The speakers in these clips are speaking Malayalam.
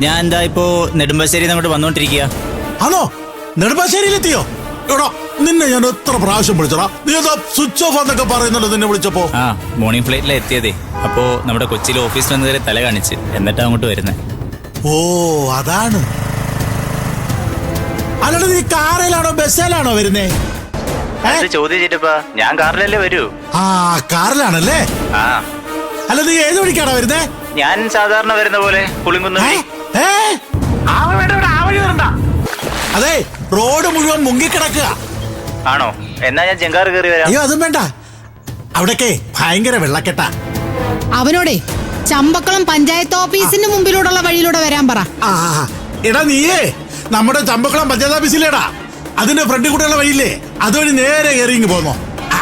ഞാൻ എന്താ ഇപ്പോ നെടുമ്പാശ്ശേരി അങ്ങോട്ട് വന്നോണ്ടിരിക്കുക. ആണോ? നെടുമ്പാശ്ശേരിയിലെത്തിയോ? എടാ നിന്നെ ഞാൻ എത്ര പ്രാവശ്യം വിളിച്ചടാ, നീ എന്താ സ്വിച്ച് ഓഫ് എന്നൊക്കെ പറയുന്നല്ലോ നിന്നെ വിളിച്ചപ്പോ. മോർണിംഗ് ഫ്ലൈറ്റിലാണ് എത്തിയതേ. അപ്പോ നമ്മുടെ കൊച്ചിയിൽ ഓഫീസിൽ വന്നവരെ തല കാണിച്ച് എന്നിട്ടാ അങ്ങോട്ട് വരുന്നത്. ഓ അതാണ്. അല്ലാണ്ട് നീ കാറിലാണോ ബസ്സിലാണോ വരുന്നേ? ചോദിച്ചിട്ടപ്പാ ഞാൻ കാറിലല്ലേ വരൂ. ആ കാറിലാണല്ലേ? അല്ല നീ ഏത് വഴിക്കാണോ വരുന്നേ? ഞാൻ സാധാരണ വരുന്ന പോലെ പുളിങ്കുന്ന്. അതെ റോഡ് മുഴുവൻ മുങ്ങിക്കിടക്കുക. ആണോ? എന്നാ ഞാൻ ചെങ്കാറ് കയറി വരാം. അയ്യോ അതും വേണ്ട, അവിടൊക്കെ ഭയങ്കര വെള്ളക്കെട്ടാ. അവനോടെ ചമ്പക്കുളം പഞ്ചായത്ത് ഓഫീസിന് മുമ്പിലൂടെയുള്ള വഴിയിലൂടെ വരാൻ പറ. എടാ നീയേ നമ്മുടെ ചമ്പക്കുളം പഞ്ചായത്ത് ഓഫീസിലേടാ, അതിന്റെ ഫ്രണ്ടിൽ കൂടെയുള്ള വഴിയില്ലേ, അതുവഴി നേരെ കയറി ഇങ്ങ് പോന്നോ.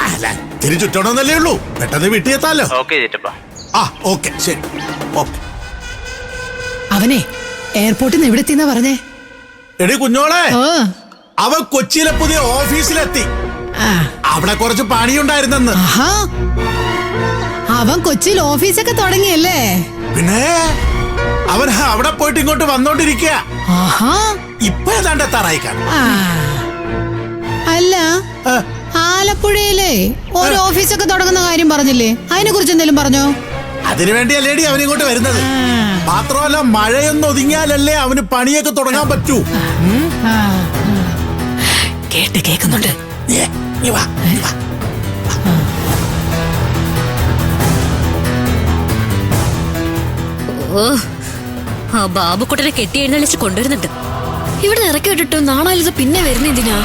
അല്ല തിരിച്ചുറ്റോണമെന്നല്ലേ ഉള്ളൂ, പെട്ടെന്ന് വീട്ടിലെത്താലോ. ഓക്കെ ശരി. അവനെ എയർപോർട്ടിൽ നിന്ന് എവിടെ എത്തിന്നാ പറഞ്ഞേ? എടി കുഞ്ഞോളെ, അവൻ കൊച്ചിയിലെ പുതിയ ഓഫീസിലെത്തി. അവിടെ കുറച്ച് പണിയുണ്ടായിരുന്നെന്ന്. അവൻ കൊച്ചിയിൽ ഓഫീസൊക്കെ തുടങ്ങിയല്ലേ? പിന്നെ അവൻ അവിടെ പോയിട്ട് ഇങ്ങോട്ട് വന്നോണ്ടിരിക്കുക. ഇപ്പൊ ഏതാണ്ട് എത്താറായി കാണും. അല്ല ആലപ്പുഴയിലെ ഒരു ഓഫീസൊക്കെ തുടങ്ങുന്ന കാര്യം പറഞ്ഞില്ലേ, അതിനെ കുറിച്ച് എന്തെങ്കിലും പറഞ്ഞോ? അതിനുവേണ്ടിയല്ലേടി അവനിങ്ങോട്ട് വരുന്നത്. മാത്രമല്ല മഴയൊന്നും ഒതുങ്ങിയാലല്ലേ അവന് പണിയൊക്കെ തുടങ്ങാൻ പറ്റൂ. കേൾക്കുന്നുണ്ട്. ഓ ആ ബാബുക്കുട്ടനെ കെട്ടി എഴുന്നള്ളിച്ച് കൊണ്ടുവരുന്നുണ്ട്. ഇവിടെ ഇറക്കി വിട്ടിട്ട് നാളെ പിന്നെ വരുന്ന എന്തിനാ?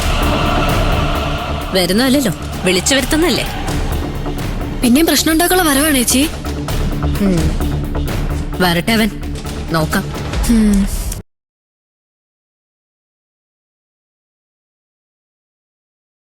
വരുന്നല്ലോ, വിളിച്ചു വരുത്തുന്നല്ലേ. പിന്നെയും പ്രശ്നം ഉണ്ടാക്കാനുള്ള വരവാണ് ചേച്ചി. വരട്ടെ അവൻ, നോക്കാം.